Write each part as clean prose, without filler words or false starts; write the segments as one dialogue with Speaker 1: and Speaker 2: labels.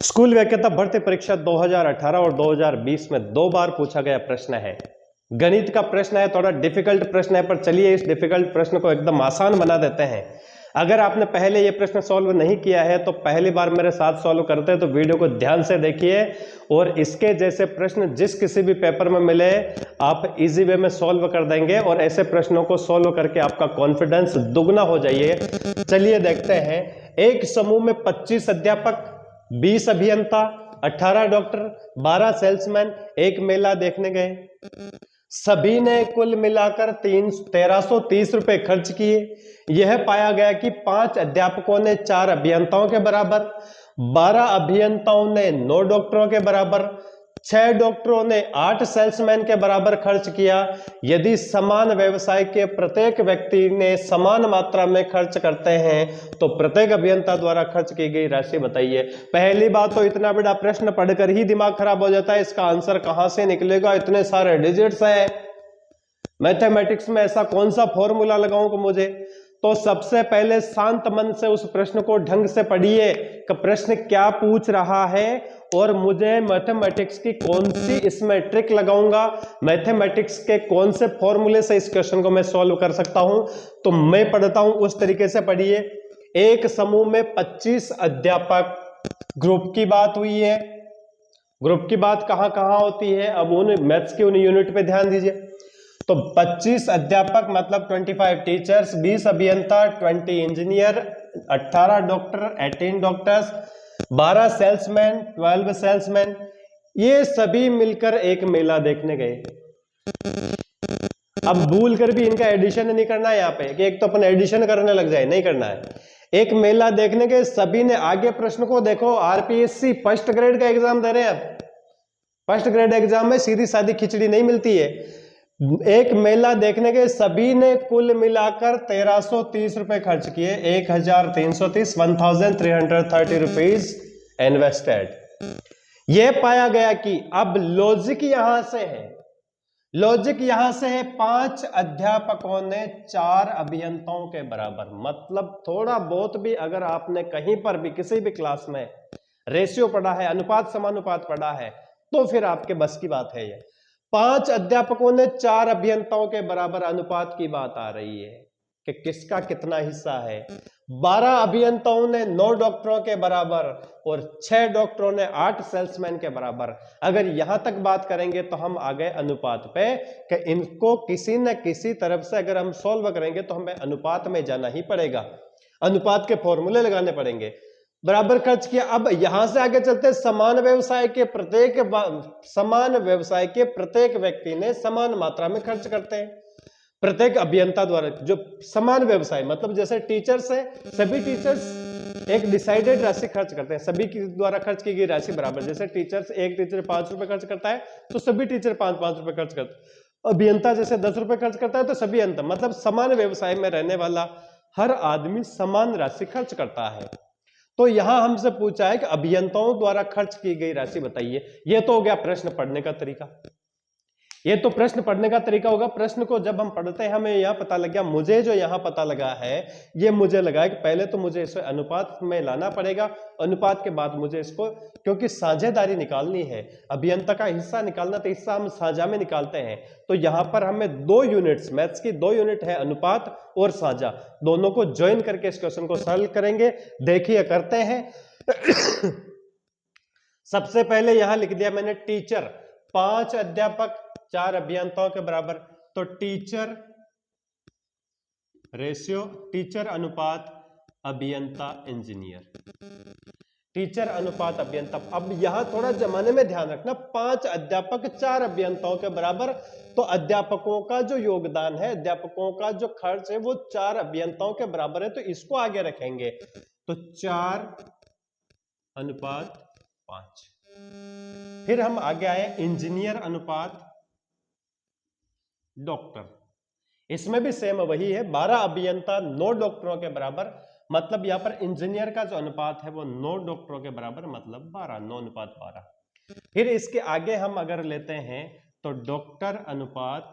Speaker 1: School व्याख्याता भर्ती परीक्षा 2018 और 2020 में 2 बार पूछा गया प्रश्न है। गणित का प्रश्न है, थोड़ा डिफिकल्ट प्रश्न है, पर चलिए इस डिफिकल्ट प्रश्न को एकदम आसान बना देते हैं। अगर आपने पहले ये प्रश्न सॉल्व नहीं किया है तो पहली बार मेरे साथ सॉल्व करते हैं, तो वीडियो को ध्यान से देखिए और इसके जैसे प्रश्न जिस किसी भी पेपर में मिले आप इजी वे में सॉल्व कर देंगे और ऐसे प्रश्नों को सॉल्व करके आपका कॉन्फिडेंस दुगना हो जाइए। चलिए देखते हैं। एक समूह में 25 अध्यापक, 20 अभियंता, 18 डॉक्टर, 12 सेल्समैन एक मेला देखने गए। सभी ने कुल मिलाकर 1330 रुपए खर्च किए। यह पाया गया कि 5 अध्यापकों ने 4 अभियंताओं के बराबर, 12 अभियंताओं ने 9 डॉक्टरों के बराबर, 6 डॉक्टरों ने 8 सेल्समैन के बराबर खर्च किया। यदि समान व्यवसाय के प्रत्येक व्यक्ति ने समान मात्रा में खर्च करते हैं तो प्रत्येक अभियंता द्वारा खर्च की गई राशि बताइए। पहली बात तो इतना बड़ा प्रश्न पढ़कर ही दिमाग खराब हो जाता है, इसका आंसर कहां से निकलेगा, इतने सारे डिजिट्स हैं। मैथमेटिक्स में ऐसा कौन सा फॉर्मूला लगाऊं मुझे? तो सबसे पहले शांत मन से उस प्रश्न को ढंग से पढ़िए कि प्रश्न क्या पूछ रहा है और मुझे मैथमेटिक्स की कौन सी इसमें ट्रिक लगाऊंगा, मैथमेटिक्स के कौन से फॉर्मूले से इस क्वेश्चन को मैं सॉल्व कर सकता हूं। तो मैं पढ़ता हूं, उस तरीके से पढ़िए। एक समूह में 25 अध्यापक, ग्रुप की बात हुई है। ग्रुप की बात कहां कहां होती है, अब उन मैथ्स की उन यूनिट पे ध्यान दीजिए। तो 25 अध्यापक मतलब 25 टीचर्स, 20 अभियंता, 20 engineer, 18 doctor, 18 doctors, 12 salesman, 12 salesman, ये सभी मिलकर एक मेला देखने गए। अब भूल कर भी इनका एडिशन नहीं करना है यहाँ पे कि एक तो अपन एडिशन करने लग जाए, नहीं करना है। एक मेला देखने के सभी ने, आगे प्रश्न को देखो, आरपीएससी फर्स्ट ग्रेड का एग्जाम दे रहे हैं। अब फर्स्ट ग्रेड एग्जाम में सीधी सादी खिचड़ी नहीं मिलती है। एक मेला देखने के सभी ने कुल मिलाकर 1330 रुपए खर्च किए। 1330, 1330 रुपीज इन्वेस्टेड। यह पाया गया कि अब लॉजिक यहां से है, लॉजिक यहां से है 5 अध्यापकों ने 4 अभियंताओं के बराबर। मतलब थोड़ा बहुत भी अगर आपने कहीं पर भी किसी भी क्लास में रेशियो पढ़ा है, अनुपात समानुपात पढ़ा है, तो फिर आपके बस की बात है। ये 5 अध्यापकों ने 4 अभियंताओं के बराबर अनुपात की बात आ रही है कि किसका कितना हिस्सा है। 12 अभियंताओं ने 9 डॉक्टरों के बराबर और 6 डॉक्टरों ने 8 सेल्समैन के बराबर। अगर यहां तक बात करेंगे तो हम आ गए अनुपात पे कि इनको किसी न किसी तरफ से अगर हम सॉल्व करेंगे तो हमें अनुपात में जाना ही पड़ेगा, अनुपात के फॉर्मूले लगाने पड़ेंगे। बराबर खर्च किया। अब यहां से आगे चलते, समान व्यवसाय के प्रत्येक व्यक्ति ने समान मात्रा में खर्च करते हैं। प्रत्येक अभियंता द्वारा, जो समान व्यवसाय मतलब जैसे टीचर्स है, सभी टीचर्स एक डिसाइडेड राशि खर्च करते हैं, सभी के द्वारा खर्च की गई राशि बराबर। जैसे टीचर्स, एक टीचर 5 रुपए खर्च करता है तो सभी टीचर 5-5 रुपए खर्च करते हैं। अभियंता जैसे 10 रुपए खर्च करता है तो सभी अंतर, मतलब समान व्यवसाय में रहने वाला हर आदमी समान राशि खर्च करता है। तो यहां हमसे पूछा है कि अभियंताओं द्वारा खर्च की गई राशि बताइए। यह तो हो गया प्रश्न पढ़ने का तरीका, ये तो प्रश्न पढ़ने का तरीका होगा। प्रश्न को जब हम पढ़ते हैं हमें यहां पता लग गया, मुझे जो यहां पता लगा है, ये मुझे लगा है कि पहले तो मुझे इसे अनुपात में लाना पड़ेगा, अनुपात के बाद मुझे इसको, क्योंकि साझेदारी निकालनी है, अभियंता का हिस्सा निकालना, तो हिस्सा हम साझा में निकालते हैं। तो यहां पर हमें 2 यूनिट्स, मैथ्स की 2 यूनिट है, अनुपात और साझा, दोनों को ज्वाइन करके इस क्वेश्चन को सॉल्व करेंगे। देखिए करते हैं। सबसे पहले यहां लिख दिया मैंने टीचर, 5 अध्यापक 4 अभियंताओं के बराबर। तो टीचर रेशियो, टीचर अनुपात अभियंता इंजीनियर, टीचर अनुपात अभियंता। अब यहां थोड़ा जमाने में ध्यान रखना, 5 अध्यापक 4 अभियंताओं के बराबर, तो अध्यापकों का जो योगदान है, अध्यापकों का जो खर्च है वो 4 अभियंताओं के बराबर है, तो इसको आगे रखेंगे। तो 4 अनुपात 5। फिर हम आगे आए इंजीनियर अनुपात डॉक्टर। इसमें भी सेम वही है, 12 अभियंता 9 डॉक्टरों के बराबर। मतलब यहां पर इंजीनियर का जो अनुपात है वो 9 डॉक्टरों के बराबर, मतलब 12, 9 अनुपात 12। फिर इसके आगे हम अगर लेते हैं तो डॉक्टर अनुपात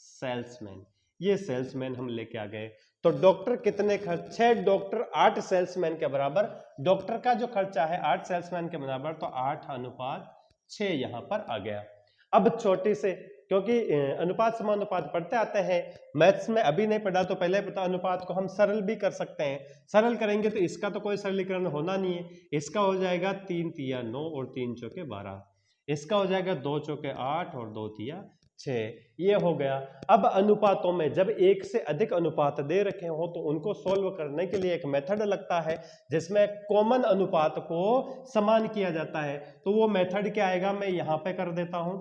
Speaker 1: सेल्समैन, ये सेल्समैन हम लेके आ गए। तो डॉक्टर कितने खर्च, 6 डॉक्टर 8 सेल्समैन के बराबर, डॉक्टर का जो खर्चा है 8 सेल्समैन के बराबर, तो 8:6 यहां पर आ गया। अब छोटी से, क्योंकि अनुपात समानुपात पढ़ते आते हैं मैथ्स में, अभी नहीं पढ़ा तो पहले पता, अनुपात को हम सरल भी कर सकते हैं। सरल करेंगे तो इसका तो कोई सरलीकरण होना नहीं है, इसका हो जाएगा 3 तिया 9 और 3 चौके 12, इसका हो जाएगा 2 चौके 8 और 2 तिया 6, ये हो गया। अब अनुपातों में जब एक से अधिक अनुपात दे रखे हो तो उनको सोल्व करने के लिए एक मेथड लगता है जिसमें कॉमन अनुपात को समान किया जाता है। तो वो मेथड क्या आएगा, मैं यहां पे कर देता हूं,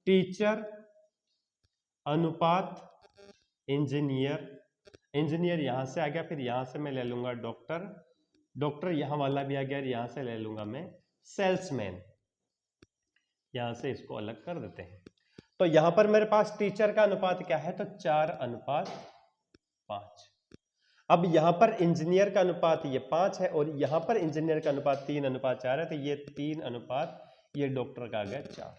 Speaker 1: टीचर अनुपात इंजीनियर, इंजीनियर यहां से आ गया, फिर यहां से मैं ले लूंगा डॉक्टर, डॉक्टर यहां वाला भी आ गया, यहां से ले लूंगा मैं सेल्समैन, यहां से इसको अलग कर देते हैं। तो यहां पर मेरे पास टीचर का अनुपात क्या है, तो 4:5। अब यहां पर इंजीनियर का अनुपात ये 5 है और यहां पर इंजीनियर का अनुपात 3:4 है, तो ये 3 ये डॉक्टर का आ गया 4।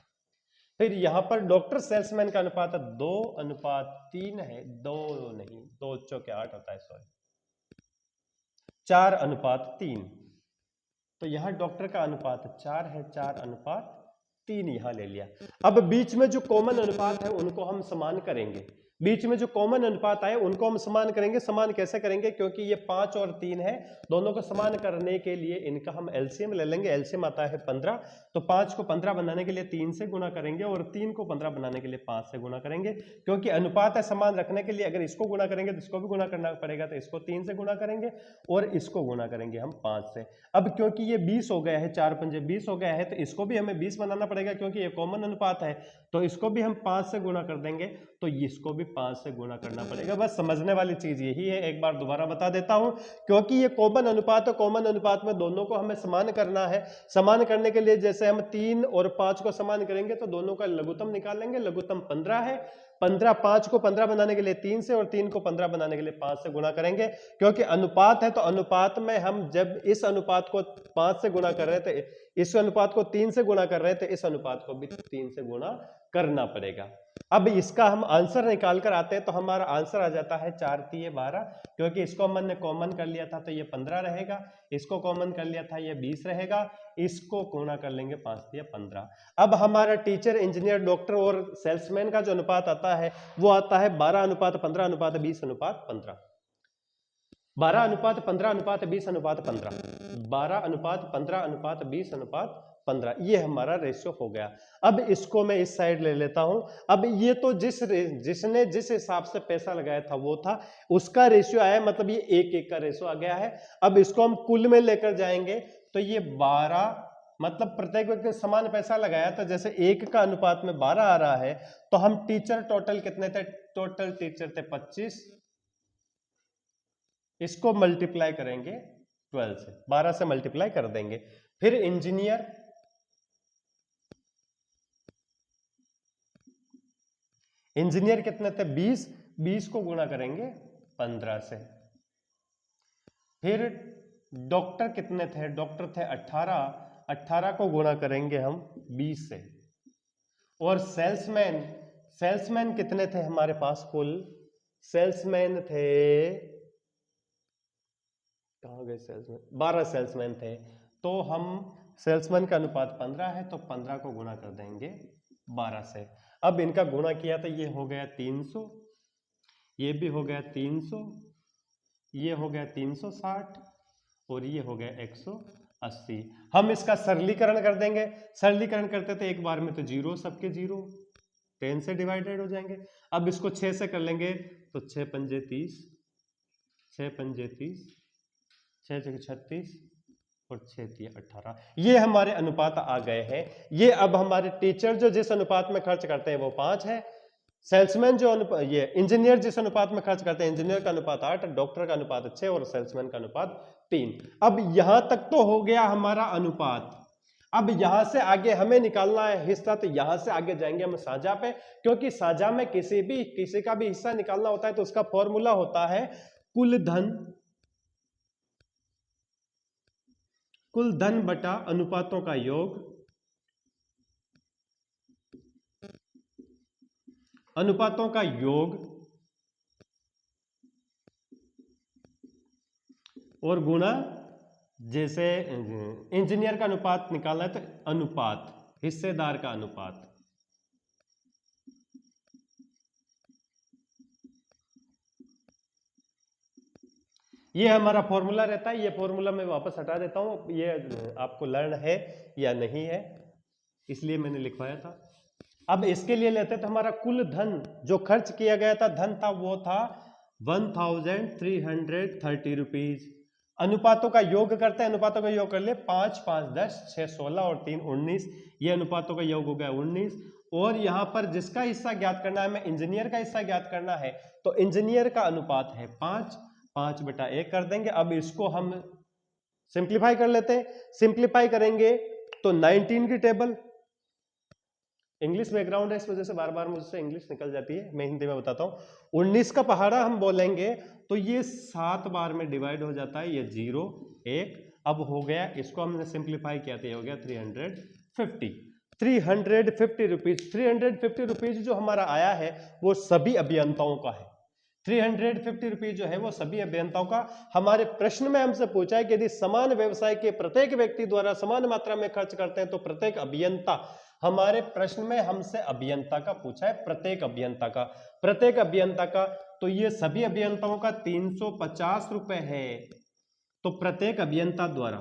Speaker 1: फिर यहां पर डॉक्टर सेल्समैन का अनुपात 2:3 है, 2 नहीं 2 चौके 8 होता है, सॉरी 4:3। तो यहां डॉक्टर का अनुपात 4 है, 4:3 यहां ले लिया। अब बीच में जो कॉमन अनुपात है उनको हम समान करेंगे, बीच में जो कॉमन अनुपात आए उनको हम समान करेंगे। समान कैसे करेंगे, क्योंकि ये 5 और 3 है, दोनों को समान करने के लिए इनका हम एलसीएम ले लेंगे। एलसीएम आता है 15, तो 5 को 15 बनाने के लिए 3 से गुणा करेंगे और 3 को 15 बनाने के लिए 5 से गुणा करेंगे। क्योंकि अनुपात है समान रखने के लिए अगर इसको गुणा करेंगे तो इसको भी गुणा करना पड़ेगा, तो इसको 3 से गुणा करेंगे और इसको गुणा करेंगे हम 5 से। अब क्योंकि ये 20 हो गया है, 4 पंजे 20 हो गया है, तो इसको भी हमें 20 बनाना पड़ेगा क्योंकि ये कॉमन अनुपात है, तो इसको भी हम 5 से गुणा कर देंगे, तो इसको भी 5 से गुणा करना पड़ेगा। बस समझने वाली चीज यही है, एक बार दोबारा बता देता हूं, क्योंकि ये कॉमन अनुपात है, कॉमन अनुपात में दोनों को हमें समान करना है। समान करने के लिए जैसे हम 3 और 5 को समान करेंगे तो दोनों का लघुत्तम निकालेंगे, लघुत्तम 15 है, 15 5 को 15 बनाने के लिए 3 से और 3 को 15 बनाने के लिए 5 से गुणा करेंगे। क्योंकि अनुपात है तो अनुपात में हम जब इस अनुपात को 5 से गुणा कर रहे थे, इस अनुपात को 3 से गुणा कर रहे थे, इस अनुपात को भी 3 से गुणा करना पड़ेगा। अब इसका हम आंसर निकाल कर आते हैं तो हमारा आंसर आ जाता है 4 तिये 12, क्योंकि इसको हमने कॉमन कर लिया था तो ये 15 रहेगा, इसको कॉमन कर लिया था ये 20 रहेगा, इसको गुणा कर लेंगे 5 तिये 15। अब हमारा टीचर, इंजीनियर, डॉक्टर और सेल्समैन का जो अनुपात आता है वो आता है 12:15:20:15, 12:15:20:15, 12:15:20:15, ये हमारा रेशियो हो गया। अब इसको मैं इस साइड ले लेता हूं। अब ये तो जिसने जिस हिसाब से पैसा लगाया था वो था, उसका रेशियो आया, मतलब ये 1:1 का रेशियो आ गया है। अब इसको हम कुल में लेकर जाएंगे तो ये 12, मतलब प्रत्येक व्यक्ति ने समान पैसा लगाया, तो जैसे 1 का अनुपात में 12 आ रहा है, तो हम टीचर टोटल कितने थे, टोटल टीचर थे 25, इसको मल्टीप्लाई करेंगे 12 से, 12 से मल्टीप्लाई कर देंगे। फिर इंजीनियर, इंजीनियर कितने थे 20, 20 को गुणा करेंगे 15 से। फिर डॉक्टर कितने थे, डॉक्टर थे 18, 18 को गुणा करेंगे हम 20 से। और सेल्समैन, सेल्समैन कितने थे हमारे पास कुल, सेल्समैन थे, कहां गए सेल्समैन, 12 सेल्समैन थे, तो हम सेल्समैन का अनुपात 15 है तो 15 को गुणा कर देंगे 12 से। अब इनका गुणा किया तो ये हो गया 300, ये भी हो गया 300, ये हो गया 360 और ये हो गया 180। हम इसका सरलीकरण कर देंगे, सरलीकरण करते थे एक बार में तो जीरो, सबके जीरो, 10 से डिवाइडेड हो जाएंगे। अब इसको 6 से कर लेंगे तो 6 पंजे 30, 6 पंजे 30, 6 जगह 36 और 6 तिये 18, ये हमारे अनुपात आ गए हैं। ये अब हमारे टीचर जो जिस अनुपात में खर्च करते हैं वो 5 है, सेल्समैन जो ये इंजीनियर जिस अनुपात में खर्च करते हैं, इंजीनियर का अनुपात 8, डॉक्टर का अनुपात 6 और सेल्समैन का अनुपात 3। अब यहां तक तो हो गया हमारा अनुपात। अब यहां से आगे हमें निकालना है हिस्सा, तो यहां से आगे जाएंगे हम साझा पे, क्योंकि साझा में किसी का भी हिस्सा निकालना होता है तो उसका फॉर्मूला होता है कुल धन बटा अनुपातों का योग, अनुपातों का योग और गुणा, जैसे इंजीनियर का अनुपात निकालना है तो अनुपात, हिस्सेदार का अनुपात। ये हमारा फॉर्मूला रहता है। ये फॉर्मूला मैं वापस हटा देता हूं, ये आपको लर्न है या नहीं है इसलिए मैंने लिखवाया था। अब इसके लिए लेते तो हमारा कुल धन जो खर्च किया गया था, धन था, वो था 1330 रुपीज। अनुपातों का योग करते हैं, अनुपातों का योग कर ले, 5 5 10 6 16 और 3 19। ये अनुपातों का योग हो गया 19। और यहां पर जिसका हिस्सा ज्ञात करना है, मैं इंजीनियर का हिस्सा ज्ञात करना है, तो इंजीनियर का अनुपात है 5, 5/1 कर देंगे। अब इसको हम सिंप्लीफाई कर लेते हैं। सिंप्लीफाई करेंगे तो 19 की टेबल, इंग्लिश बैकग्राउंड है इस वजह से बार बार मुझसे इंग्लिश निकल जाती है, मैं हिंदी में बताता हूं। 19 का पहाड़ा हम बोलेंगे तो ये 7 बार में डिवाइड हो जाता है, ये 0 1। अब हो गया, इसको हमने सिंप्लीफाई किया था, ये हो गया 350 रुपीज। 350 रुपीज जो हमारा आया है वो सभी अभियंताओं का है। 350 रुपीज जो है वो सभी अभियंताओं का। हमारे प्रश्न में हमसे पूछा है कि यदि समान व्यवसाय के प्रत्येक व्यक्ति द्वारा समान मात्रा में खर्च करते हैं तो प्रत्येक अभियंता, हमारे प्रश्न में हमसे अभियंता का पूछा है, प्रत्येक अभियंता का, प्रत्येक अभियंता का, तो ये सभी अभियंताओं का 350 रुपए है। तो प्रत्येक अभियंता द्वारा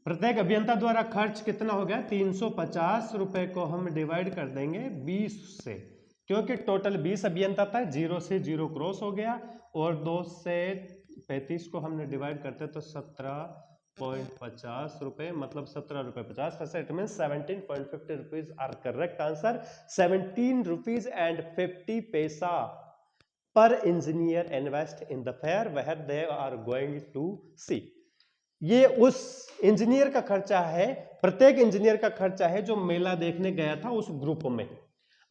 Speaker 1: प्रत्येक अभियंता द्वारा खर्च कितना हो गया, 350 रुपए को हम डिवाइड कर देंगे 20 से, क्योंकि टोटल 20 अभियंता था, 0 से 0 क्रॉस हो गया, और 2 से 35 को हमने डिवाइड करते तो 17.50 रुपए, मतलब 17 रुपए 50 पैसे। It mean 17.50 rupees are correct answer. 17 rupees and 50 पैसा पर engineer invest in the fair where they are going to see. ये उस इंजीनियर का खर्चा है, प्रत्येक इंजीनियर का खर्चा है जो मेला देखने गया था उस ग्रुप में।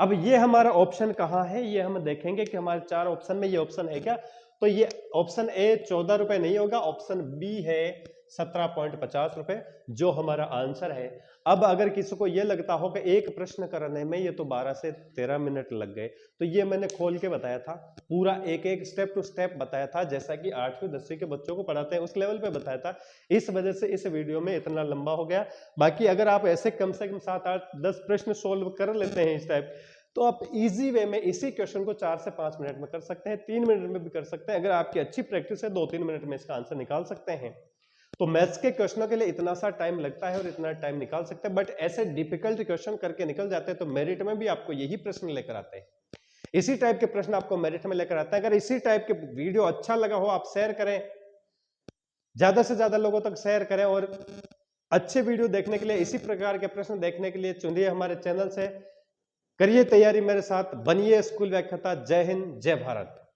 Speaker 1: अब ये हमारा ऑप्शन कहां है, ये हम देखेंगे कि हमारे 4 ऑप्शन में ये ऑप्शन है क्या। तो ये ऑप्शन ए 14 रुपए नहीं होगा, ऑप्शन बी है 17.50 रुपए जो हमारा आंसर है। अब अगर किसी को ये लगता हो कि एक प्रश्न करने में ये तो 12 से 13 मिनट लग गए, तो ये मैंने खोल के बताया था, पूरा एक एक स्टेप टू स्टेप बताया था, जैसा कि 8वीं 10वीं के बच्चों को पढ़ाते हैं उस लेवल पे बताया था। इस वजह से इस वीडियो में इतना लंबा हो गया। बाकी अगर आप ऐसे कम से कम 7 8 10 प्रश्न सोल्व कर लेते हैं इस टाइप, तो आप इजी वे में इसी क्वेश्चन को 4 से 5 मिनट में कर सकते हैं, 3 मिनट में भी कर सकते हैं। अगर आपकी अच्छी प्रैक्टिस है 2-3 मिनट में इसका आंसर निकाल सकते हैं। तो मैथ्स के क्वेश्चनों के लिए इतना सा टाइम लगता है और इतना टाइम निकाल सकते हैं, बट ऐसे डिफिकल्ट क्वेश्चन करके निकल जाते हैं। तो मेरिट में भी आपको यही प्रश्न लेकर आते हैं, इसी टाइप के प्रश्न आपको मेरिट में लेकर आता है। अगर इसी टाइप के वीडियो अच्छा लगा हो, आप शेयर करें, ज्यादा से ज्यादा लोगों तक शेयर करें, और अच्छे वीडियो देखने के लिए, इसी प्रकार के प्रश्न देखने के लिए चुनिए हमारे चैनल से। करिए तैयारी मेरे साथ, बनिए स्कूल व्याख्याता। जय हिंद, जय भारत।